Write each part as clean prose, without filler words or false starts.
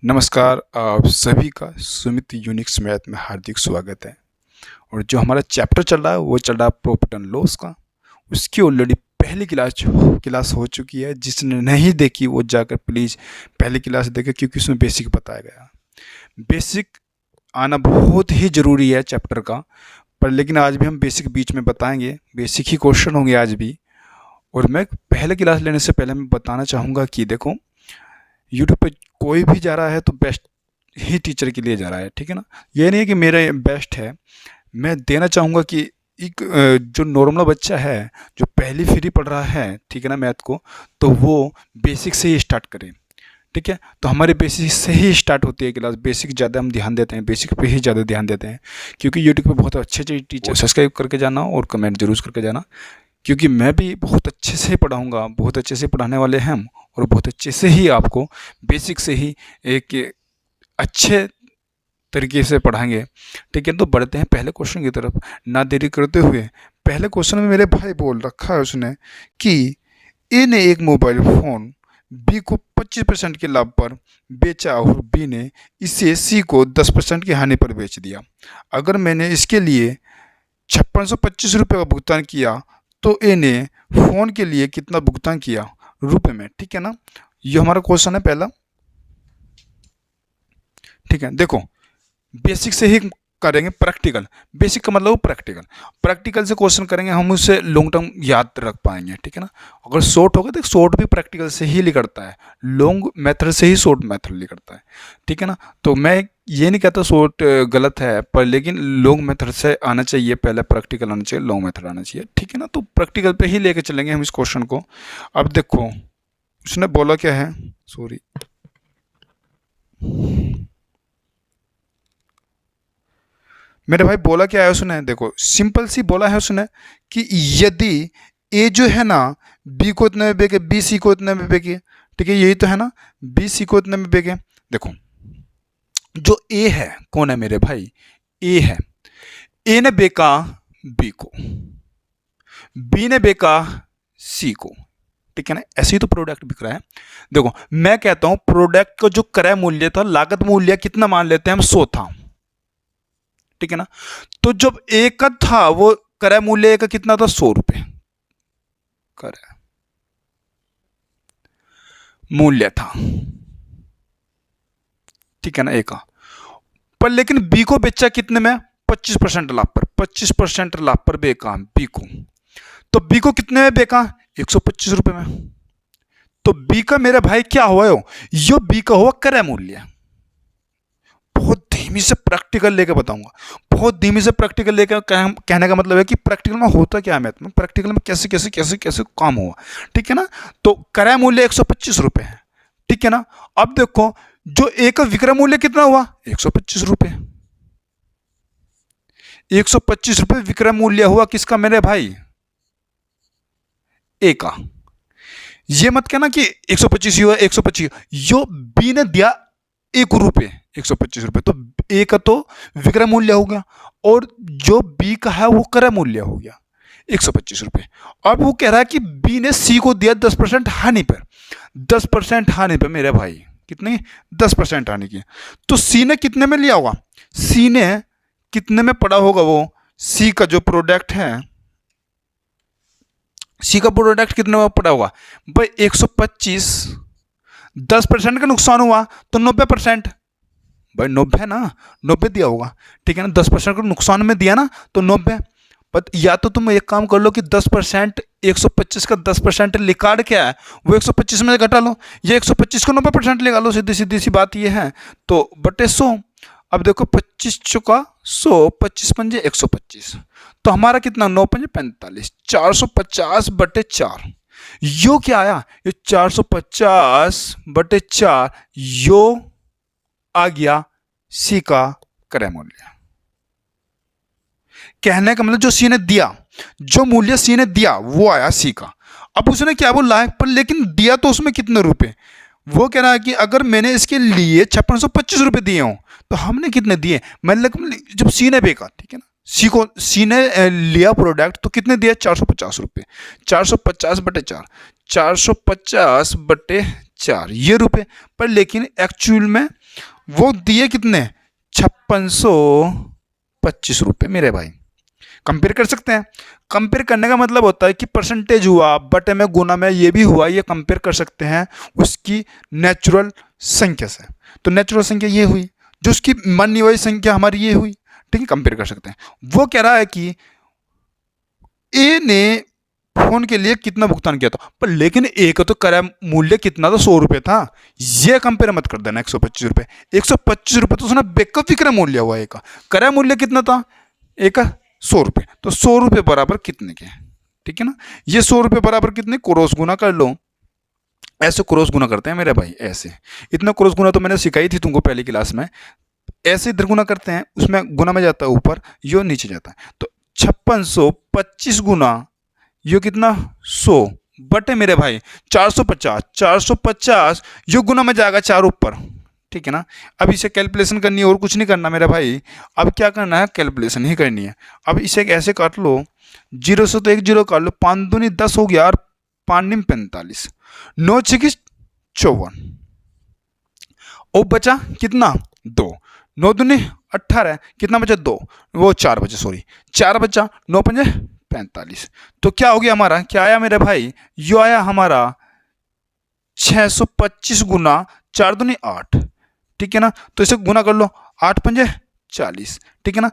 नमस्कार, आप सभी का सुमित यूनिक्स मैथ में हार्दिक स्वागत है। और जो हमारा चैप्टर चल रहा है वो चल रहा है प्रॉफिट एंड लॉस का। उसकी ऑलरेडी पहली क्लास हो चुकी है। जिसने नहीं देखी वो जाकर प्लीज़ पहली क्लास देखे, क्योंकि उसमें बेसिक बताया गया। बेसिक आना बहुत ही ज़रूरी है चैप्टर का, पर लेकिन आज भी हम बेसिक बीच में बताएंगे। बेसिक ही क्वेश्चन होंगे आज भी। और मैं पहले क्लास लेने से पहले मैं बताना चाहूँगा कि देखो, यूट्यूब पे कोई भी जा रहा है तो बेस्ट ही टीचर के लिए जा रहा है, ठीक है ना। ये नहीं है कि मेरा बेस्ट है। मैं देना चाहूँगा कि एक जो नॉर्मल बच्चा है जो पहली फ्री पढ़ रहा है, ठीक है ना, मैथ को, तो वो बेसिक से ही स्टार्ट करें। ठीक है, तो हमारे बेसिक से ही स्टार्ट होती है क्लास। बेसिक ज़्यादा हम ध्यान देते हैं, बेसिक पे ही ज़्यादा ध्यान देते हैं, क्योंकि यूट्यूब पे बहुत अच्छे अच्छे टीचर। सब्सक्राइब करके जाना और कमेंट जरूर करके जाना, क्योंकि मैं भी बहुत अच्छे से पढ़ाऊँगा, बहुत अच्छे से पढ़ाने वाले हैं हम, और बहुत अच्छे से ही आपको बेसिक से ही एक अच्छे तरीके से पढ़ाएंगे। ठीक है, तो बढ़ते हैं पहले क्वेश्चन की तरफ ना देरी करते हुए। पहले क्वेश्चन में मेरे भाई बोल रखा है उसने कि ए ने एक मोबाइल फ़ोन बी को 25% के लाभ पर बेचा और बी ने इसे सी को 10% की हानि पर बेच दिया। अगर मैंने इसके लिए 5625 रुपये का भुगतान किया तो ए ने फ़ोन के लिए कितना भुगतान किया रुपए में। ठीक है ना, ये हमारा क्वेश्चन है पहला। ठीक है, देखो बेसिक से ही करेंगे प्रैक्टिकल। बेसिक का मतलब प्रैक्टिकल। प्रैक्टिकल से क्वेश्चन करेंगे हम, उससे लॉन्ग टर्म याद रख पाएंगे। ठीक है ना, अगर शॉर्ट होगा तो शॉर्ट भी प्रैक्टिकल से ही लिखता है, लॉन्ग मेथड से ही शॉर्ट मेथड लिखता है। ठीक है ना, तो मैं ये नहीं कहता शॉर्ट गलत है, पर लेकिन लॉन्ग मेथड से आना चाहिए, पहले प्रैक्टिकल आना चाहिए, लॉन्ग मेथड आना चाहिए। ठीक है ना, तो प्रैक्टिकल पे ही लेके चलेंगे हम इस क्वेश्चन को। अब देखो उसने बोला क्या है, सॉरी, मेरे भाई बोला क्या है उसने, देखो सिंपल सी बोला है उसने कि यदि ए जो है ना बी को इतने में बेचे, बी सी को इतने में बेचे। ठीक है, यही तो है ना, बी सी को इतने में बेचे। देखो जो ए है, कौन है मेरे भाई, ए है। ए ने बेचा बी को, बी ने बेचा सी को। ठीक है ना, ऐसे ही तो प्रोडक्ट बिक रहा है। देखो मैं कहता हूं प्रोडक्ट का जो क्रय मूल्य था, लागत मूल्य कितना मान लेते हैं हम, 100 था। ठीक है ना, तो जब ए का था वो क्रय मूल्य का कितना था, 100 रुपए क्रय मूल्य था। ठीक है ना, ए का, पर लेकिन बी को बेचा कितने में, 25% लाभ पर। 25% लाभ पर बेचा बी को, तो बी को कितने में बेचा, 125 रुपए में। तो बी का मेरे भाई क्या हुआ, यो बी का हुआ क्रय मूल्य। बहुत धीमी से प्रैक्टिकल लेकर बताऊंगा, बहुत धीमी से प्रैक्टिकल लेकर। कहने का मतलब है कि प्रैक्टिकल में होता क्या है मैथ में, प्रैक्टिकल में कैसे कैसे कैसे कैसे काम हुआ। ठीक है ना, तो क्रय मूल्य 125 रुपए है। ठीक है ना, अब देखो जो ए का विक्रय मूल्य कितना हुआ, 125 रुपए। 125 रुपए विक्रय मूल्य हुआ किसका मेरे भाई, ए का। ये मत कहना कि 125 हुआ, 125 यो बी ने दिया 1 रुपए, 125 रुपए, तो ए का तो विक्रय मूल्य हो गया, और जो बी का है वो क्रय मूल्य हो गया 125 रुपए। अब वो कह रहा है कि बी ने सी को दिया 10% हानि पर। 10% हानि पर मेरे भाई, कितनी, 10% हानि की। तो सी ने कितने में लिया होगा, सी ने कितने में पड़ा होगा, वो सी का जो प्रोडक्ट है, सी का प्रोडक्ट कितने में पड़ा होगा भाई, 125। 10% का नुकसान हुआ तो 90%, भाई 90 ना, 90 दिया होगा। ठीक है ना, 10% का नुकसान में दिया ना तो 90। बट या तो तुम एक काम कर लो कि 10%, 125 का 10% लिकाड़ क्या है, वो 125 में घटा लो, ये 125 को 90% लगा लो, सीधी सीधी सी बात ये है। तो बटे 100। अब देखो 25 चुका 100, 25 पंजे 125, तो हमारा कितना, 9 पंजे 45, 450 बटे 4। यो क्या आया, ये 450 बटे 4, यो आ गया सी का क्रय मूल्य। कहने का मतलब जो सी ने दिया, जो मूल्य सी ने दिया वो आया सी का। अब उसने क्या बोला है, पर लेकिन दिया तो उसमें कितने रुपए, वो कह रहा है कि अगर मैंने इसके लिए 5625 रुपए दिए हों तो हमने कितने दिए, मतलब जब सी ने बेचा, ठीक है ना, सी ने लिया प्रोडक्ट तो कितने दिया, 450 रुपये। 450 बटे 4, 450 बटे 4 ये रुपए पर, लेकिन एक्चुअल में वो दिए कितने 5625 रुपये मेरे भाई। कंपेयर कर सकते हैं। कंपेयर करने का मतलब होता है कि परसेंटेज हुआ बटे में गुना में ये भी हुआ, ये कंपेयर कर सकते हैं उसकी नेचुरल संख्या से। तो नेचुरल संख्या ये हुई, जो उसकी मानी हुई संख्या हमारी ये हुई, ठीक है, कंपेयर कर सकते हैं। वो कह रहा है कि ए ने फोन के लिए कितना भुगतान किया था, पर लेकिन ए का तो क्रय मूल्य कितना था 100 रुपये था। ये कंपेयर मत कर देना 125 रुपये। 125 रुपये तो उसने बेकअप विक्रय मूल्य हुआ ए का, क्रय मूल्य कितना था ए का 100 रुपये। तो 100 रुपये बराबर कितने के, ठीक है ना। ये 100 रुपये बराबर कितने, क्रॉस गुना कर लो। ऐसे क्रॉस गुना करते हैं मेरे भाई, ऐसे। इतना क्रॉस गुना तो मैंने सिखाई थी तुमको पहली क्लास में। ऐसे इधर गुना करते हैं, उसमें गुना में जाता है ऊपर, यो नीचे जाता है। तो 5625 गुना यो कितना 100 बटे मेरे भाई 450, 450 यो गुना में जाएगा 4 ऊपर, ठीक है ना। अब इसे कैलकुलेशन करनी है और कुछ नहीं करना मेरे भाई। अब क्या करना है, कैलकुलेशन ही करनी है। अब इसे ऐसे काट लो, 0 से तो 1 0 काट लो, 5 दूनी 10 हो गया और 5 नीम 45, 9 6 54 और बचा कितना 2, 9 दूनी 18, कितना बचा 2, वो 4 बचे, सॉरी 4 बचा, 9 पंजे 45। तो क्या हो गया हमारा, क्या आया मेरे भाई, यो आया हमारा 625 गुना 4 दूनी 8, ठीक है ना। तो इसे गुना कर लो, 8 पंजे 40, ठीक है ना।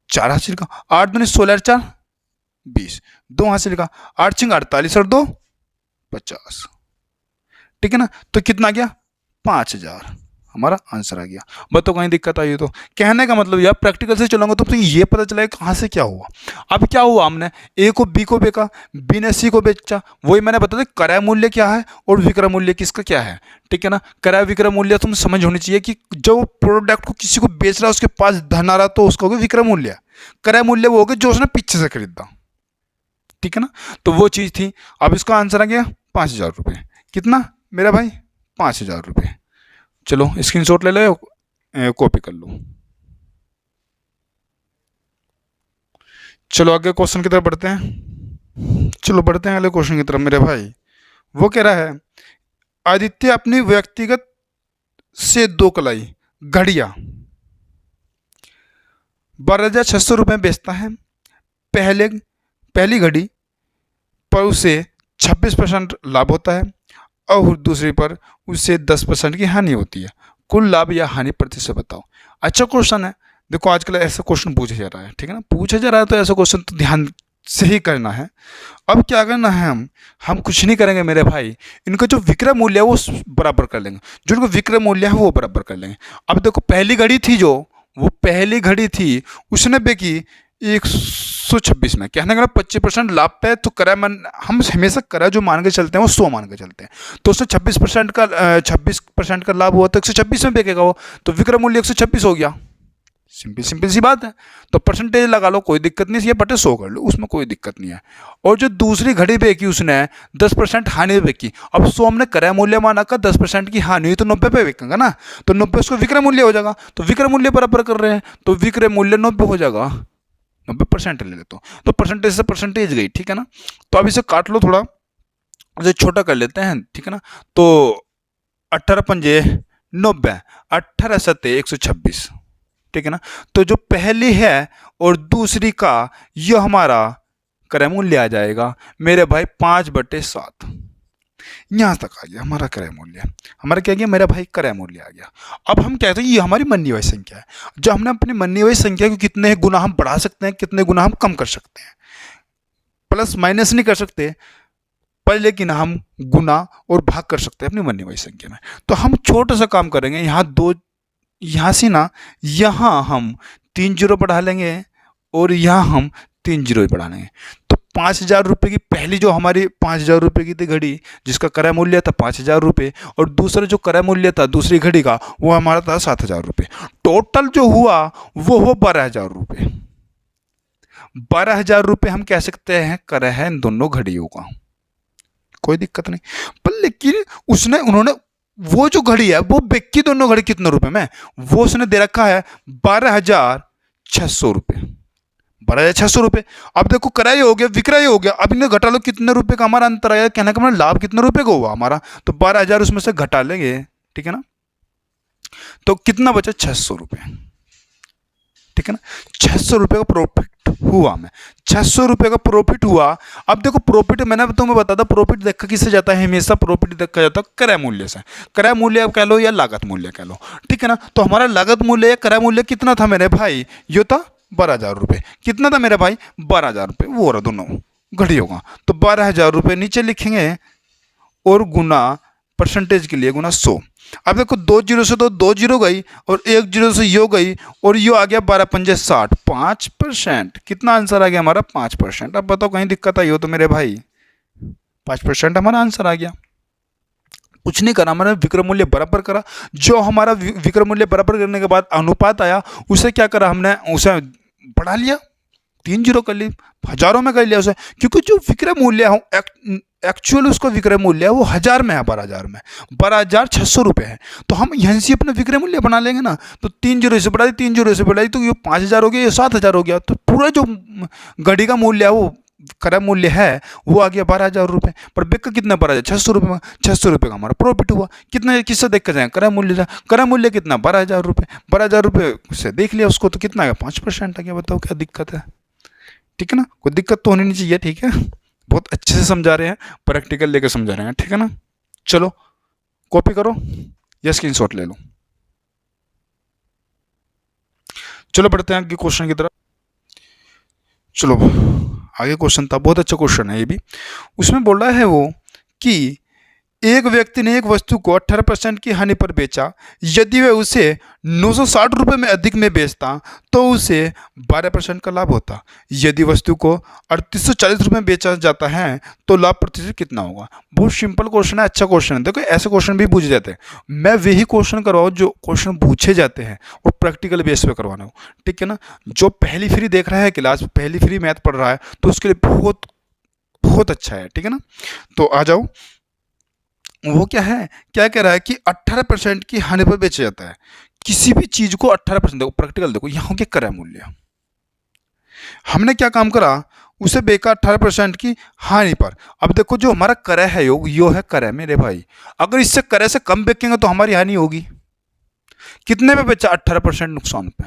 4 हासिल का, 8 दूनी 16 4 20, 2 हासिल का, 8 छिंग 48 और 2 50, ठीक है ना। तो कितना आ गया 5000, हमारा आंसर आ गया। बताओ कहीं दिक्कत आई तो। कहने का मतलब यार प्रैक्टिकल से चलाऊंगा तो ये पता चलेगा कहाँ से क्या हुआ। अब क्या हुआ, हमने ए को बी को बेचा, बी ने सी को बेचा, वही मैंने बता दिया क्रय मूल्य क्या है और विक्रय मूल्य किसका क्या है, ठीक है ना। क्रय विक्रय मूल्य तुम समझ होनी चाहिए कि जो प्रोडक्ट को किसी को बेच रहा है उसके पास धन आ रहा तो उसका होगा विक्रय मूल्य। क्रय मूल्य वो होगा जो उसने पीछे से खरीदा, ठीक है ना। तो वो चीज़ थी। अब इसका आंसर आ गया 5000 रुपये। कितना मेरा भाई 5000 रुपये। चलो स्क्रीनशॉट ले लो, कॉपी कर लो। चलो आगे क्वेश्चन की तरफ बढ़ते हैं। चलो बढ़ते हैं अगले क्वेश्चन की तरफ मेरे भाई। वो कह रहा है आदित्य अपनी व्यक्तिगत से 2 कलाई घड़ियां 12,600 रुपये बेचता है। पहली घड़ी पर उसे 26% लाभ होता है और दूसरी पर उससे 10% की हानि होती है। कुल लाभ या हानि प्रतिशत बताओ। अच्छा क्वेश्चन है। देखो आजकल ऐसा क्वेश्चन पूछा जा रहा है, ठीक है ना। पूछा जा रहा है तो ऐसा क्वेश्चन तो ध्यान से ही करना है। अब क्या करना है, हम कुछ नहीं करेंगे मेरे भाई। इनका जो विक्रय मूल्य है वो बराबर कर लेंगे, जो इनका विक्रय मूल्य है वो बराबर कर लेंगे। अब देखो पहली घड़ी थी जो, वो पहली घड़ी थी उसने बेची 126 में, कहने का 25% लाभ पे। तो क्रय हम हमेशा क्रय जो मान के चलते हैं वो 100 मान के चलते हैं। तो उससे 26% का लाभ हुआ तो 126 में बेचेगा वो, तो विक्रय मूल्य 126 हो गया। सिंपल सी बात है। तो परसेंटेज लगा लो, कोई दिक्कत नहीं है, बटे 100 कर लो, उसमें कोई दिक्कत नहीं है। और जो दूसरी घड़ी बेची उसने 10% हानि बेची। अब 100 हमने क्रय मूल्य माना का, 10% की हानि हुई तो 90 पे बेचेंगे ना, तो 90 उसको विक्रय मूल्य हो जाएगा। तो विक्रय मूल्य बराबर कर रहे हैं तो विक्रय मूल्य 90 हो जाएगा। 90% ले लेते हो तो परसेंटेज से परसेंटेज गई, ठीक है ना। तो अब इसे काट लो, थोड़ा इसे छोटा कर लेते हैं, ठीक है ना। तो 18 पंजे 90, 18 सत्ते 126, ठीक है ना। तो जो पहली है और दूसरी का ये हमारा क्रय मूल्य आ जाएगा मेरे भाई 5/7। यहाँ तक आ गया हमारा क्रय मूल्य। हमारा क्या गया मेरा भाई, क्रय मूल्य आ गया। अब हम कहते हैं ये हमारी मन्नी हुई संख्या है। जो हमने अपनी मन्नी हुई संख्या को कितने गुना हम बढ़ा सकते हैं, कितने गुना हम कम कर सकते हैं। प्लस माइनस नहीं कर सकते, पर लेकिन हम गुना और भाग कर सकते हैं अपनी मन्नी हुई संख्या में। तो हम छोटा सा काम करेंगे, यहाँ से ना यहाँ हम 3 जीरो बढ़ा लेंगे और यहाँ हम 3 जीरो ही बढ़ा लेंगे। तो 5000 रुपये की पहली जो हमारी 5000 रुपये की थी घड़ी, जिसका क्रय मूल्य था 5000 रुपये, और दूसरा जो क्रय मूल्य था दूसरी घड़ी का वो हमारा था 7000 रुपये। टोटल जो हुआ वो 12,000 रुपये। 12,000 रुपये हम कह सकते हैं क्रय है इन दोनों घड़ियों का, कोई दिक्कत नहीं। पर लेकिन उन्होंने वो जो घड़ी है वो बेची दोनों घड़ी कितने रुपए में, वो उसने दे रखा है 12,600 रुपये। 12,600 रुपये। अब देखो क्रय हो गया, विक्रय हो गया, अब इन्हें घटा लो कितने रुपए का हमारा अंतर आया, कहने का मतलब लाभ कितने रुपए का हुआ हमारा, तो 12,000 उसमें से घटा लेंगे, ठीक है ना। तो कितना बचा, 600 रुपये, ठीक है ना। 600 रुपये का प्रॉफिट हुआ, में 600 रुपये का प्रॉफिट हुआ। अब देखो प्रॉफिट मैंने तुम्हें बता था, प्रॉफिट देखा किससे जाता है, हमेशा प्रॉफिट देखा जाता है क्रय मूल्य से। क्रय मूल्य कह लो या लागत मूल्य कह लो, ठीक है ना। तो हमारा लागत मूल्य या क्रय मूल्य कितना था मेरे भाई, ये था 12,000 रुपये। कितना था मेरे भाई, 12,000 रुपये, वो रहा दोनों घड़ी होगा। तो 12,000 रुपये नीचे लिखेंगे और गुना परसेंटेज के लिए गुना 100। अब देखो 2 जीरो से तो 2 जीरो गई और 1 जीरो से यो गई और यो आ गया 12 पंजे 60, 5%। कितना आंसर आ गया हमारा, 5%। अब बताओ कहीं दिक्कत आई हो तो मेरे भाई, 5% हमारा आंसर आ गया। कुछ नहीं करा, मैंने विक्रय मूल्य बराबर करा। जो हमारा विक्रय मूल्य बराबर करने के बाद अनुपात आया, उसे क्या करा हमने, उसे बढ़ा लिया, 3 जीरो कर ली, हजारों में कर लिया उसे, क्योंकि जो विक्रय मूल्य है एक्चुअल उसका विक्रय मूल्य है वो 1000 में है, 12,000 में, 12,600 रुपये है। तो हम यहीं से अपना विक्रय मूल्य बना लेंगे ना। तो 3 जीरो से बढ़ाई, 3 जीरो से बढ़ाई, तो ये 5,000 हो गया, ये 7,000 हो गया। तो पूरा जो घड़ी का मूल्य है, वो क्रय मूल्य है, वो आ गया 12,000 रुपये। पर बिक कितना, 12,600 रुपये में, 600 रुपये का हमारा प्रॉफिट हुआ। कितना, किससे देख कर जाए, क्रय मूल्य, क्रय मूल्य कितना, 12,000 रुपये। 12,000 रुपये से देख लिया उसको, तो कितना आ गया, 5% आ गया। बताओ क्या दिक्कत है, ठीक है ना। कोई दिक्कत तो होनी नहीं चाहिए, ठीक है। बहुत अच्छे से समझा रहे हैं, प्रैक्टिकल लेकर समझा रहे हैं, ठीक है ना। चलो कॉपी करो या स्क्रीनशॉट ले लो। चलो बढ़ते हैं आगे क्वेश्चन की तरफ। चलो आगे क्वेश्चन था, बहुत अच्छा क्वेश्चन है ये भी। उसमें बोल रहा है वो कि एक व्यक्ति ने एक वस्तु को 18% की हानि पर बेचा। यदि वह उसे 960 रुपये में अधिक में बेचता तो उसे 12% का लाभ होता। यदि वस्तु को 3840 रुपये में बेचा जाता है तो लाभ प्रतिशत कितना होगा। बहुत सिंपल क्वेश्चन है, अच्छा क्वेश्चन है। देखो ऐसे क्वेश्चन भी पूछे जाते हैं, मैं वही क्वेश्चन करवाऊँ जो क्वेश्चन पूछे जाते हैं और प्रैक्टिकल बेस पे करवाना हो, ठीक है ना। जो पहली फ्री देख रहा है क्लास, पहली फ्री मैथ पढ़ रहा है, तो उसके लिए बहुत बहुत अच्छा है, ठीक है ना। तो आ जाओ, वो क्या है, क्या कह रहा है कि 18% की हानि पर बेचा जाता है। किसी भी चीज को 18%, देखो प्रैक्टिकल देखो, यहाँ के क्रय मूल्य, हमने क्या काम करा, उसे बेचा 18% की हानि पर। अब देखो जो हमारा क्रय है यो है क्रय मेरे भाई। अगर इससे क्रय से कम बेचेंगे तो हमारी हानि होगी। कितने पे बेचा, 18% नुकसान पे,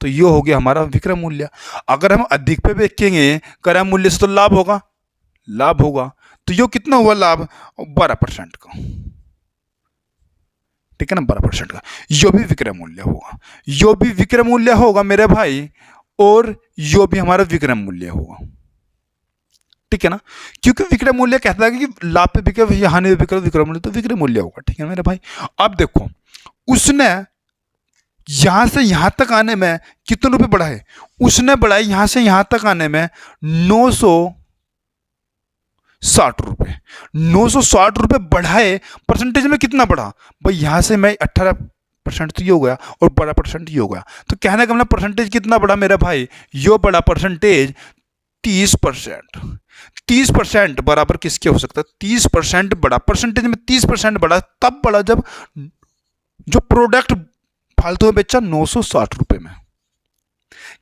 तो यो हो गया हमारा विक्रय मूल्य। अगर हम अधिक पे बेचेंगे क्रय मूल्य से तो लाभ होगा, लाभ होगा। तो यो कितना हुआ लाभ, 12% का, ठीक है ना, 12% का। यो भी विक्रय मूल्य होगा, यो भी विक्रय मूल्य होगा मेरे भाई, और यो भी हमारा विक्रय मूल्य होगा, ठीक है ना। क्योंकि विक्रय मूल्य कहता है कि लाभ पे बिके या हानि पे बिके, विक्रय मूल्य तो विक्रय मूल्य होगा, ठीक है मेरे भाई। अब देखो उसने यहां से यहां तक आने में कितने रुपए बढ़ाए, उसने बढ़ाए यहां से यहां तक आने में 960 रुपये। 960 रुपये बढ़ाए, परसेंटेज में कितना बढ़ा भाई, यहां से मैं 18% तो ये हो गया और 12% ये हो गया। तो कहने का मतलब परसेंटेज कितना बढ़ा मेरा भाई, यो बड़ा परसेंटेज 30%। 30% बराबर किसके हो सकता है, 30% बढ़ा, परसेंटेज में 30% बढ़ा तब बढ़ा जब जो प्रोडक्ट फालतू में बेचा 960 रुपये में।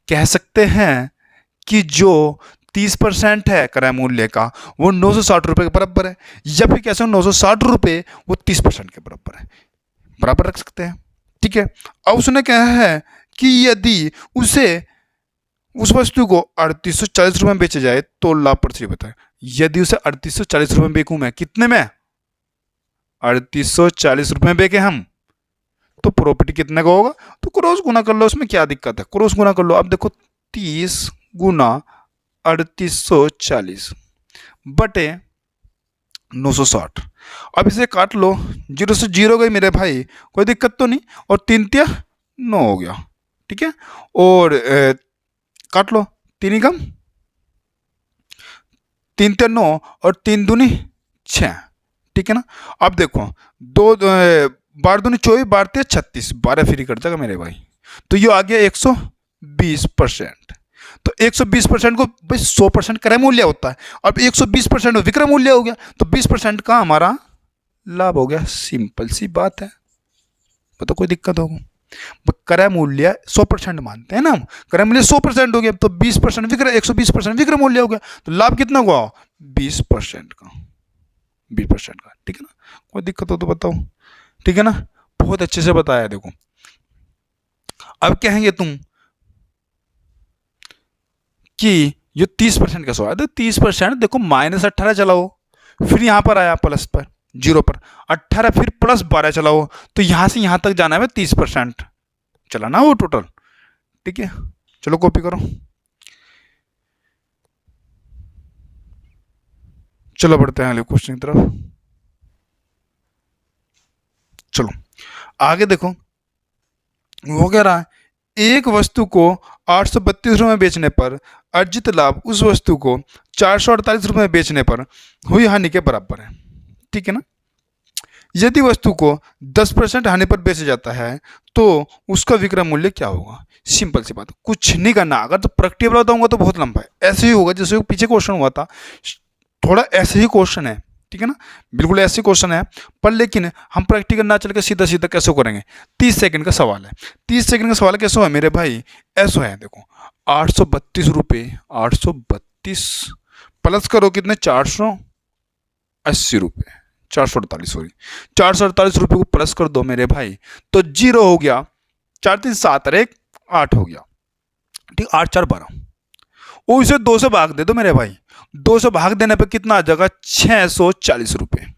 कह सकते हैं कि जो 30% है क्रय मूल्य का वो 960 रुपये के बराबर है, या फिर कैसे 960 रुपये वो 30% के बराबर है, बराबर रख सकते हैं, ठीक है। अब उसने कहा है कि यदि उसे उस वस्तु को 3840 रुपये में बेचा जाए तो लाभ प्रतिशत बताए। यदि उसे 3840 रुपये में बेचूं मैं, कितने में, 3840 रुपये में बेचे हम, तो प्रॉफिट कितने का होगा, तो क्रॉस गुना कर लो, उसमें क्या दिक्कत है, क्रॉस गुना कर लो। अब देखो 30 गुना 3840 बटे 960, अब इसे काट लो, 0 से 0 गई मेरे भाई, कोई दिक्कत तो नहीं, और 3 तिया 9 हो गया, ठीक है। और काट लो, 3 कम 3 तिया 9 और 3 दूनी 6, ठीक है ना। अब देखो 2 12 दूनी 24, 12 तिया 36, 12 फ्री कर जाएगा मेरे भाई, तो ये आ गया 120%। तो 120% को भाई 100% क्रय मूल्य होता है, अब 120% विक्रय मूल्य हो गया, तो 20% का हमारा लाभ हो गया। सिंपल सी बात है, तो कोई दिक्कत होगा क्रय मूल्य 100% मानते हैं ना हम। क्रय मूल्य 100% हो गया तो 20% विक्रय 120% विक्रय मूल्य हो गया, तो लाभ कितना हुआ 20% का, 20% का। ठीक है ना, कोई दिक्कत हो तो बताओ। ठीक है ना, बहुत अच्छे से बताया। देखो अब कहेंगे तुम कि ये 30% का सवाल है, 30% देखो -18 चलाओ, फिर यहां पर आया प्लस पर 0 पर 18, फिर +12 चलाओ, तो यहां से यहां तक जाना है 30% चलाना वो टोटल। ठीक है, चलो कॉपी करो। चलो बढ़ते हैं अगले क्वेश्चन की तरफ। चलो आगे देखो, वो कह रहा है एक वस्तु को 832 रुपये में बेचने पर अर्जित लाभ उस वस्तु को 448 रुपये में बेचने पर हुई हानि के बराबर है। ठीक है ना, यदि वस्तु को 10% हानि पर बेचा जाता है तो उसका विक्रय मूल्य क्या होगा। सिंपल सी बात, कुछ नहीं करना। अगर तो प्रैक्टिकल बताऊंगा तो बहुत लंबा है, ऐसे ही होगा जैसे पीछे क्वेश्चन हुआ था, थोड़ा ऐसे ही क्वेश्चन है। ठीक है ना, बिल्कुल ऐसे क्वेश्चन है, पर लेकिन हम प्रैक्टिकल ना चल के सीधा सीधा कैसे करेंगे। 30 सेकंड का सवाल है, 30 सेकंड का सवाल कैसे है मेरे भाई, ऐसा है। देखो 832 रुपये, 832 प्लस करो कितने 480 रुपये, 448 सॉरी 448 रुपये को प्लस कर दो मेरे भाई, तो 0 हो गया, 4 3 7 और 1 8 हो गया। ठीक, 8 4 12, वो इसे 2 से भाग दे दो मेरे भाई, 2 से भाग देने पे कितना आ जाएगा 640 रुपये,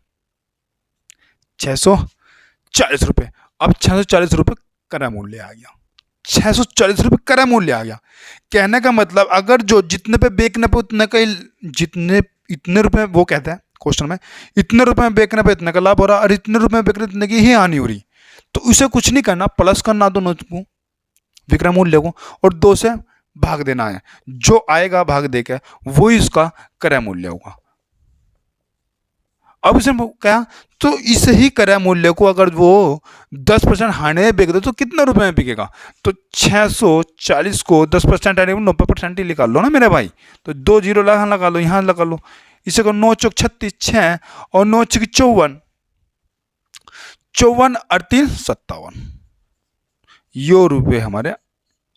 640 रुपये। अब 640 रुपये क्रय मूल्य आ गया, 640 रुपये क्रय मूल्य आ गया। कहने का मतलब अगर जो जितने पे बेचने पे उतने का जितने इतने रुपए, वो कहता है क्वेश्चन में, इतने रुपए में बेचने पे इतने का लाभ हो रहा और इतने रुपए में बेचने इतने की ही हानि हो रही, तो उसे कुछ नहीं करना, प्लस करना दोनों को विक्रय मूल्य को और 2 से भाग देना है। जो आएगा भाग देकर वो ही उसका क्रय मूल्य होगा। अब उसने कहा तो इस ही क्रय मूल्य को अगर वो 10% हानि में बिक दे तो कितने रुपए में बिकेगा, तो 640 को 10% हानि में 90% ही निकाल लो ना मेरे भाई, तो 2 0 लगा लो, यहाँ लगा लो, इसे को 9 चौक 36 6 और 9 चौक 54, 54 और 3 57, यो रुपये हमारे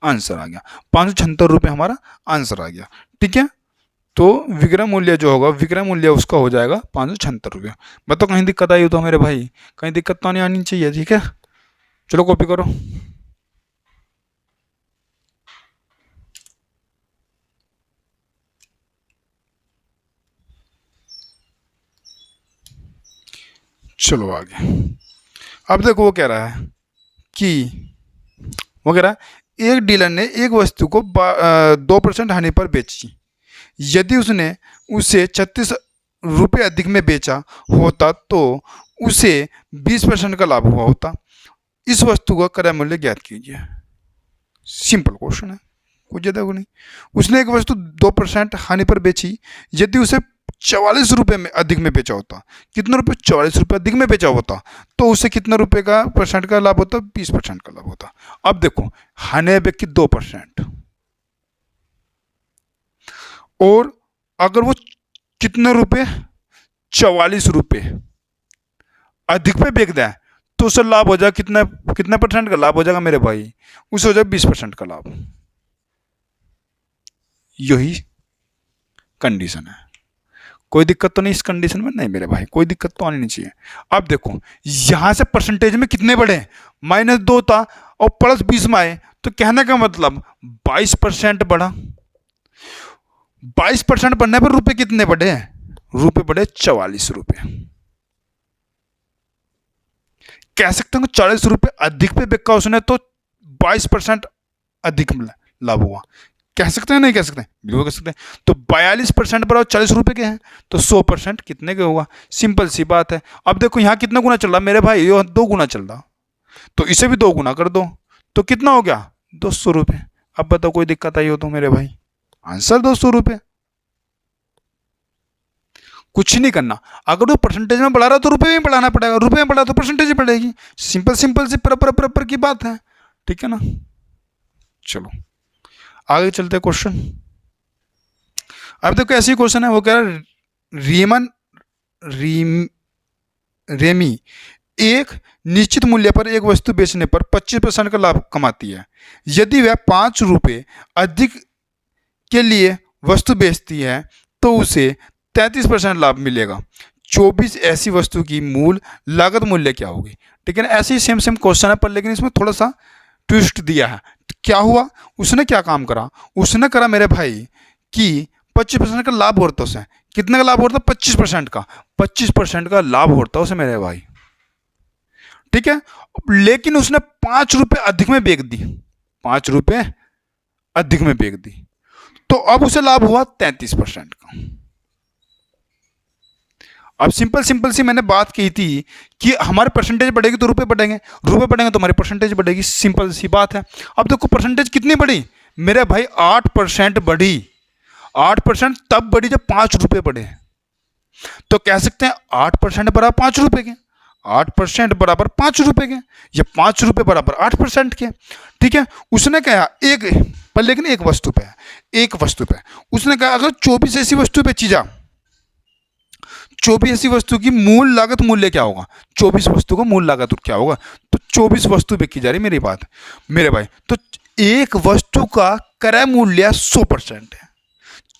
आंसर आ गया, 576 रुपये हमारा आंसर आ गया। ठीक है, तो विक्रय मूल्य जो होगा, विक्रय मूल्य उसका हो जाएगा 576 रुपये। बताओ कहीं दिक्कत आई हो तो मेरे भाई, कहीं दिक्कत तो नहीं आनी चाहिए। ठीक है, चलो कॉपी करो। चलो आगे। अब देखो वो कह रहा है कि वो कह रहा है एक डीलर ने एक वस्तु को 2% हानि पर बेची, यदि उसने उसे 36 रुपये अधिक में बेचा होता तो उसे 20% का लाभ हुआ होता। इस वस्तु का क्रय मूल्य ज्ञात कीजिए। सिंपल क्वेश्चन है, कुछ ज़्यादा को नहीं। उसने एक वस्तु 2% हानि पर बेची, यदि उसे 44 रुपये में अधिक में बेचा होता, कितने रुपये 44 रुपये अधिक में बेचा होता, तो उसे कितना रुपये का परसेंट का लाभ होता, 20% का लाभ होता। अब देखो हानि की 2%, और अगर वो कितने रुपए 44 रुपये अधिक पे बेच दें तो उसे लाभ हो जाएगा कितना, कितना परसेंट का लाभ हो जाएगा मेरे भाई, उसे हो जाएगा 20% का लाभ। यही कंडीशन है, कोई दिक्कत तो नहीं इस कंडीशन में, नहीं मेरे भाई कोई दिक्कत तो आनी नहीं चाहिए। अब देखो यहां से परसेंटेज में कितने बढ़े, -2 था और +20 में आए, तो कहने का मतलब 22% बढ़ा। 22% बढ़ने पर रुपए कितने बढ़े, रुपए बढ़े 44 रुपये। कह सकते हैं 40 रुपये अधिक पे बिका उसने तो 22% अधिक लाभ हुआ, कह सकते हैं नहीं कह सकते, बिल्कुल कह सकते हैं। तो 42% पर 40 रुपये के हैं तो 100% कितने के होगा, सिंपल सी बात है। अब देखो यहाँ कितना गुना चल रहा मेरे भाई, ये 2 गुना चल रहा, तो इसे भी 2 गुना कर दो तो कितना हो गया 200 रुपये। अब बताओ कोई दिक्कत आई हो तो मेरे भाई, आंसर 200 रुपये। कुछ नहीं करना, अगर वो परसेंटेज में बढ़ा रहा तो रुपए में बढ़ाना पड़ेगा, रुपए में बढ़ा तो परसेंटेज बढ़ेगी, सिंपल सिंपल सी प्रपर की बात है। ठीक है ना, चलो आगे चलते क्वेश्चन। अब देखो ऐसी क्वेश्चन है, वो कह रहा है रेमी एक निश्चित मूल्य पर एक वस्तु बेचने पर 25% का लाभ कमाती है। यदि वह 5 रुपये अधिक के लिए वस्तु बेचती है तो उसे 33% लाभ मिलेगा। 24 ऐसी वस्तु की मूल लागत मूल्य क्या होगी। ठीक है ना, ऐसे ही सेम सेम क्वेश्चन है, पर लेकिन इसमें थोड़ा सा ट्विस्ट दिया है। तो क्या हुआ, उसने क्या काम करा, उसने करा मेरे भाई कि 25% का लाभ होता उसे। कितने का लाभ होता? 25% का। 25% का लाभ होता उसे मेरे भाई। ठीक है, लेकिन उसने 5 रुपये अधिक में बेच दी, 5 रुपये अधिक में बेच दी, तो अब उसे लाभ हुआ 33% का। अब सिंपल सिंपल सी मैंने बात की थी कि हमारे परसेंटेज बढ़ेगी तो रुपए बढ़ेंगे, रुपए बढ़ेंगे तो हमारी परसेंटेज बढ़ेगी, सिंपल सी बात है। अब देखो परसेंटेज कितनी बढ़ी मेरे भाई, 8% बढ़ी। 8% तब बढ़ी जब 5 रुपये बढ़े। तो कह सकते हैं 8% बराबर 5 रुपये के, 8% बराबर 5 रुपये के, या 5 रुपये बराबर 8% के। ठीक है, उसने कहा एक पर, लेकिन एक वस्तु पे, एक वस्तु पे उसने कहा अगर 24 ऐसी वस्तु बेची जा, 24 ऐसी वस्तु की मूल लागत मूल्य क्या होगा, 24 वस्तु का मूल लागत क्या होगा। तो 24 वस्तु बेची जा रही मेरी बात मेरे भाई, तो एक वस्तु का क्रय मूल्य 100% है।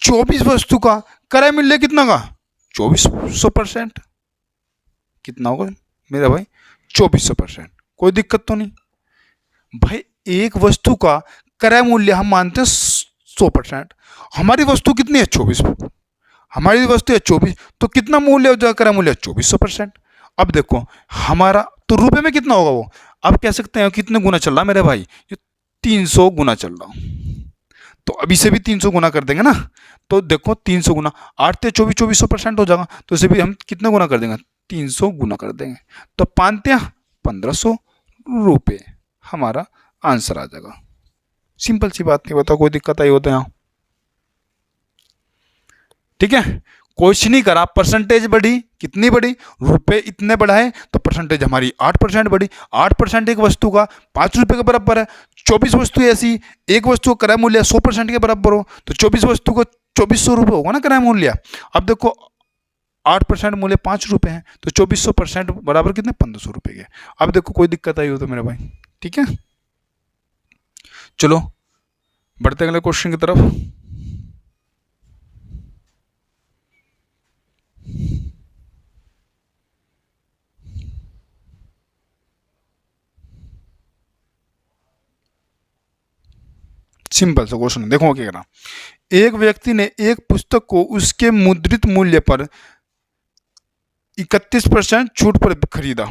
24 वस्तु का क्रय मूल्य कितना का, 2400%। कितना होगा मेरा भाई, 2400%। कोई दिक्कत तो नहीं भाई। एक वस्तु का क्रय मूल्य हम मानते हैं 100%। हमारी वस्तु कितनी है, 24, हमारी वस्तु है 24, तो कितना मूल्य हो जाएगा, क्रय मूल्य 2400%। अब देखो हमारा तो रुपए में कितना होगा वो, अब कह सकते हैं कितने गुना चल रहा है मेरे भाई, ये 300 गुना चल रहा। तो अभी से भी 300 गुना कर देंगे ना, तो देखो 300 गुना 8 से 24, 2400% हो जाएगा। तो इसे भी हम कितना गुना कर देंगे, 300 गुना कर देंगे, तो 5 1500 रुपये हमारा आंसर आ जाएगा। सिंपल सी बात नहीं, बताओ कोई दिक्कत आई हो तो यहाँ। ठीक है, कुछ नहीं करा, परसेंटेज बढ़ी, कितनी बढ़ी, रुपए इतने बढ़ाए तो परसेंटेज हमारी 8% बढ़ी। 8% एक वस्तु का 5 रुपये के बराबर है। 24 वस्तु ऐसी, एक वस्तु का क्रय मूल्य 100% के बराबर हो, तो 24 वस्तु को 2400 रुपये होगा ना क्रय मूल्य। अब देखो 8% मूल्य 5 रुपये है, तो 2400% बराबर कितने, 1500 रुपये के। अब देखो कोई दिक्कत आई हो तो मेरे भाई। ठीक है, चलो बढ़ते अगले क्वेश्चन की तरफ। सिंपल सा क्वेश्चन, देखो क्या करना। एक व्यक्ति ने एक पुस्तक को उसके मुद्रित मूल्य पर 31% छूट पर खरीदा।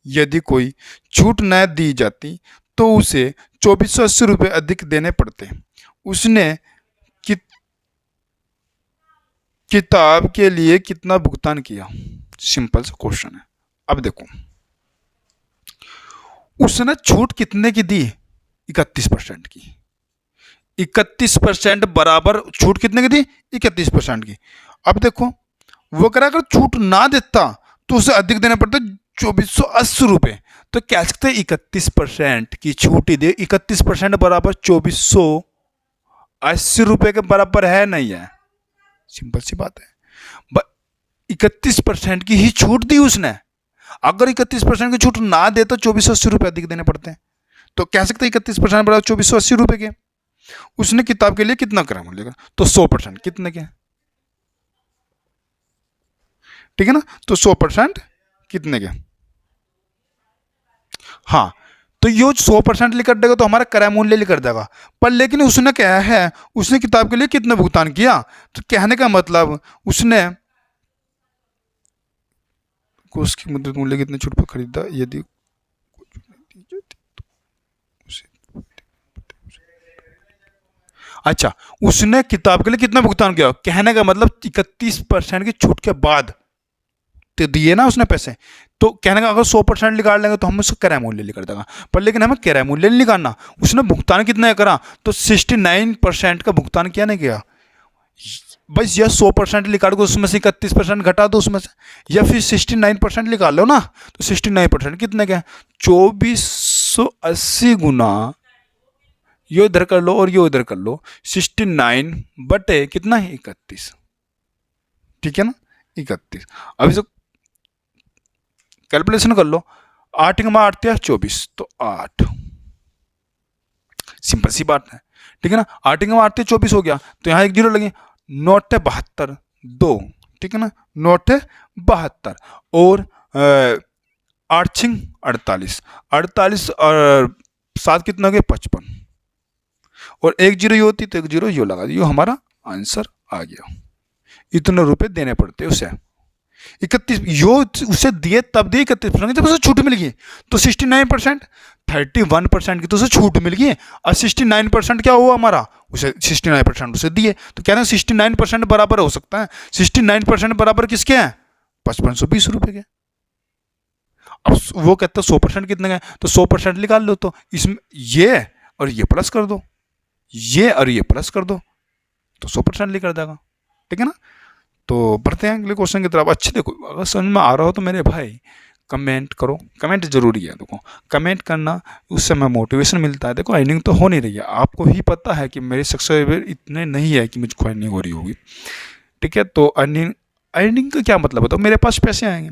यदि कोई छूट न दी जाती तो उसे 2480 रुपये अधिक देने पड़ते। उसने किताब के लिए कितना भुगतान किया। सिंपल सा क्वेश्चन है। अब देखो उसने छूट कितने की दी, 31% की। 31% बराबर छूट कितने की दी, 31% की। अब देखो वो कह रहा अगर छूट ना देता तो उसे अधिक देना पड़ता 2480 रुपये। तो कह सकते हैं 31% की छूट ही दे, 31% बराबर 2480 रुपये के बराबर है नहीं है, सिंपल सी बात है। 31% की ही छूट दी उसने, अगर 31% की छूट ना दे तो 2480 रुपये अधिक देने पड़ते हैं। तो कह सकते हैं 31% बराबर 2480 रुपये के। उसने किताब के लिए कितना क्रय मूल्य का, तो 100% कितने के, ठीक है ना, तो 100% कितने के। हाँ, तो ये 100% लिख देगा तो हमारा क्रय मूल्य लिख देगा। पर लेकिन उसने क्या है, उसने किताब के लिए कितना भुगतान किया, तो कहने का मतलब उसने उसकी मुद्रित मूल्य कितने छूट पर खरीदा। यदि अच्छा, उसने किताब के लिए कितना भुगतान किया, कहने का मतलब 31% की छूट के बाद तो दिए ना उसने पैसे। तो कहने का अगर 100% निकाल लेंगे तो हम उसका क्रय मूल्य निकाल देगा, पर लेकिन हमें क्रय मूल्य नहीं निकालना। उसने भुगतान कितना करा, तो 69% का भुगतान किया नहीं किया। बस यह 100% निकाल को उसमें से 31% घटा दो उसमें से, या फिर 69% निकाल लो ना। तो 69% कितने के, 2480 गुना यो इधर कर लो और यो इधर कर लो, 69 बटे कितना है, 31। ठीक है ना, 31। अब इसे कैलकुलेशन कर लो, 8 में 8 दिया 24, तो 8, सिंपल सी बात है, ठीक है ना। 8 में 8 24 हो गया, तो यहाँ एक जीरो लगे, 9 है 72, 2, ठीक है ना, 9 है 72, और 8 छिंग 48, 48 और 7 कितना हो गया 55, और एक जीरो ये होती तो एक जीरो यो लगा दिया, हमारा आंसर आ गया। इतने रुपए देने पड़ते उसे, 31 यो उसे दिए तब दिए 31%, जब उसे छूट मिल गई तो 69%, 31% की तो उसे छूट मिल गई, और 69% क्या हुआ हमारा, उसे 69% उसे दिए, तो कह रहे हैं 69% बराबर हो सकता है, 69% बराबर किसके हैं, 5520 रुपए के। अब वो कहता है 100% कितने का, तो 100% निकाल लो, तो इसमें ये और ये प्लस कर दो, ये और ये प्लस कर दो, तो 100% निकल जाएगा, ठीक है ना। तो बढ़ते हैं अगले क्वेश्चन की तरफ। अच्छे देखो, अगर समझ में आ रहा हो तो मेरे भाई कमेंट करो, कमेंट जरूरी है, देखो कमेंट करना, उससे हमें मोटिवेशन मिलता है। देखो अर्निंग तो हो नहीं रही है, आपको ही पता है कि मेरे सब्सक्राइबर इतने नहीं है कि मुझको अर्निंग हो रही होगी, ठीक है। तो अर्निंग, अर्निंग का क्या मतलब होता है, मेरे पास पैसे आएंगे,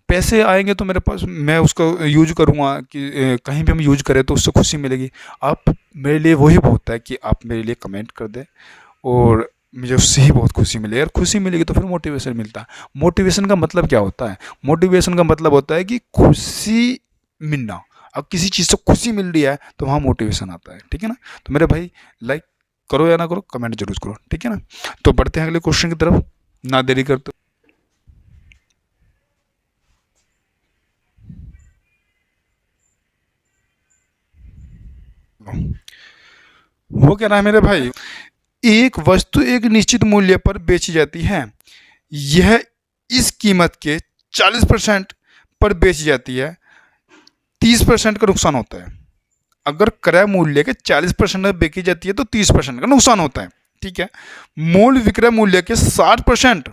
पैसे आएंगे तो मेरे पास, मैं उसको यूज करूँगा कि कहीं भी हम यूज करें तो उससे खुशी मिलेगी। आप मेरे लिए वही बहुत है कि आप मेरे लिए कमेंट कर दें, और मुझे उससे ही बहुत खुशी मिलेगी, अगर खुशी मिलेगी तो फिर मोटिवेशन मिलता है। मोटिवेशन का मतलब क्या होता है, मोटिवेशन का मतलब होता है कि खुशी मिलना। अब किसी चीज़ से खुशी मिल रही है तो वहाँ मोटिवेशन आता है, ठीक है ना। तो मेरे भाई लाइक करो या ना करो, कमेंट जरूर करो, ठीक है ना। तो बढ़ते हैं अगले क्वेश्चन की तरफ, ना देरी करते। वो कह रहा है मेरे भाई, एक वस्तु एक निश्चित मूल्य पर बेची जाती है, यह इस कीमत के 40% पर बेची जाती है, 30% का नुकसान होता है। अगर क्रय मूल्य के 40% में बेची जाती है तो 30% का नुकसान होता है, ठीक है। मूल विक्रय मूल्य के 60%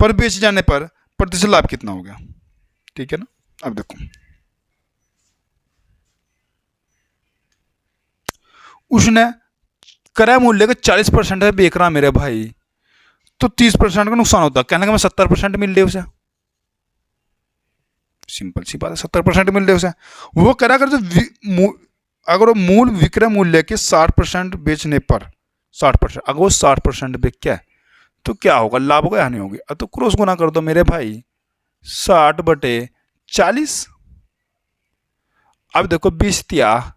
पर बेचे जाने पर प्रतिशत लाभ कितना हो गया, ठीक है ना। अब देखो, उसने क्रय मूल्य के 40% है बेच रहा मेरे भाई, तो 30% का नुकसान होता है, कहने का मैं 70% मिल रही उसे, सिंपल सी बात है, 70% मिल रही उसे। वो कह रहा अगर वो मूल विक्रय मूल्य के 60% बेचने पर, 60%, अगर वो 60% बेच क्या है तो क्या होगा, लाभ होगा या नहीं होगी। अब तो क्रॉस गुना कर दो मेरे भाई, 60/40। अब देखो 20 तिया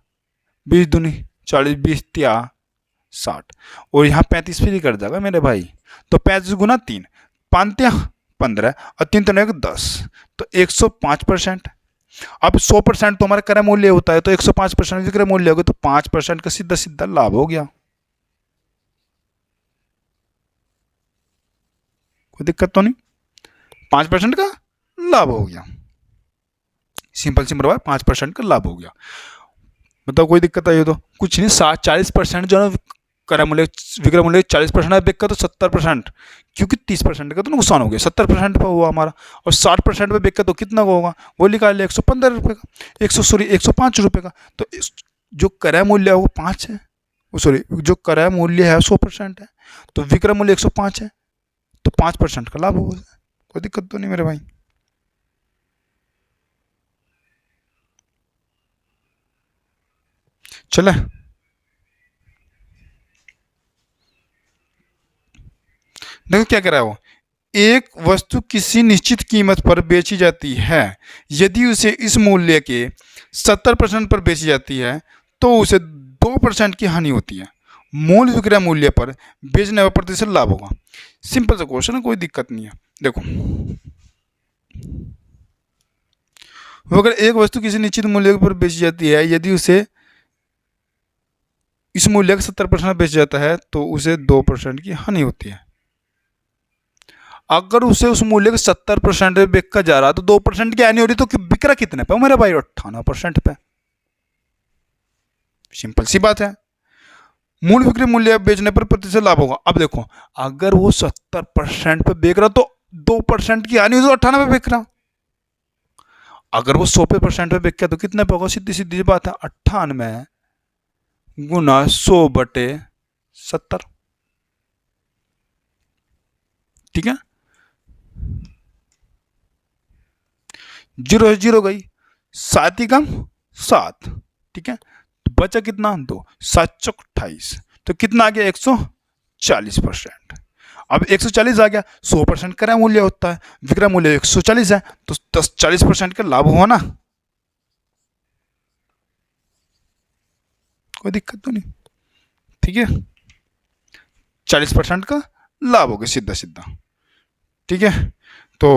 20 दूनी 40, 20 तिया 60, और यहाँ 35 फ्री कर जाएगा मेरे भाई, तो 35 × 3, 5 तिया 15, और 3 तो 10, तो 105%। अब 100% तो हमारा क्रय मूल्य होता है, तो 105% विक्रय मूल्य होगा, तो 5% का सीधा सीधा लाभ हो गया, कोई दिक्कत तो नहीं, 5% का लाभ हो गया, सिंपल सिंपल बात, 5% का लाभ हो गया। मतलब कोई दिक्कत आई हो तो कुछ नहीं, 40% जो है क्रय मूल्य विक्रय मूल्य 40% बेच का, तो 70%, क्योंकि 30% का तो नुकसान हो गया, 70% पर हुआ हमारा, और 60% पे बेच का तो कितना होगा, वो निकाल लिया 115 रुपये का, 105 रुपये का। तो जो क्रय मूल्य है वो 5 है, सॉरी जो क्रय मूल्य है 100% है, तो विक्रय मूल्य 105 है, तो 5% का लाभ होगा, कोई दिक्कत तो नहीं मेरे भाई। चले, देखो क्या कह रहा है वो, एक वस्तु किसी निश्चित कीमत पर बेची जाती है, यदि उसे इस मूल्य के 70% पर बेची जाती है तो उसे 2% की हानि होती है, मूल विक्रय मूल्य पर बेचने पर प्रतिशत लाभ होगा। सिंपल सा क्वेश्चन है, कोई दिक्कत नहीं है। देखो, वो अगर एक वस्तु किसी निश्चित मूल्य पर बेची जाती है, यदि उसे इस मूल्य का 70% बेच जाता है तो उसे 2% की हानि होती है। अगर उसे उस मूल्य के 70% पे बिका जा रहा तो 2% की हानि हो रही, तो बिक रहा कितने पे मेरे भाई, 98% पे, सिंपल सी बात है। मूल विक्रय मूल्य बेचने पर प्रतिशत लाभ होगा। अब देखो, अगर वो 70% पे बेच रहा तो 2% की हानि हो, तो 98 पे बेच रहा। अगर वो 100% पे बेच तो कितने पे होगा, सीधी सीधी बात है, 98 गुना 100/70, ठीक है। जीरो से जीरो गई, 7 ही कम 7, ठीक है। तो बचा कितना 2, 7 चौक 28, तो कितना आ गया 140%। अब 140 आ गया, 100% क्रय मूल्य होता है, विक्रय मूल्य 140 है, तो 40% का लाभ हुआ ना, कोई दिक्कत तो नहीं, ठीक है। 40% का लाभ हो गया सीधा सीधा, ठीक है। तो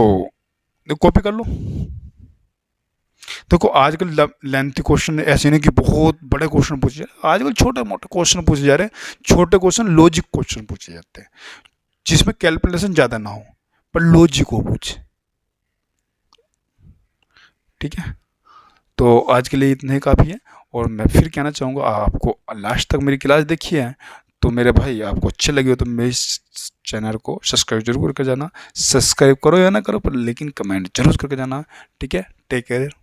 कॉपी कर लो। देखो आजकल लेंथी क्वेश्चन ऐसे नहीं कि बहुत बड़े क्वेश्चन पूछे जा रहे, आजकल छोटे मोटे क्वेश्चन पूछे जा रहे हैं। छोटे क्वेश्चन लॉजिक क्वेश्चन पूछे जाते हैं, जिसमें कैलकुलेशन ज़्यादा ना हो पर लॉजिक हो पूछे, ठीक है। तो आज के लिए इतना ही काफ़ी है। और मैं फिर कहना चाहूँगा, आपको लास्ट तक मेरी क्लास देखी है तो मेरे भाई आपको अच्छे लगे हो तो मेरे इस चैनल को सब्सक्राइब जरूर करके जाना। सब्सक्राइब करो या ना करो पर लेकिन कमेंट जरूर करके जाना, ठीक है। Take care.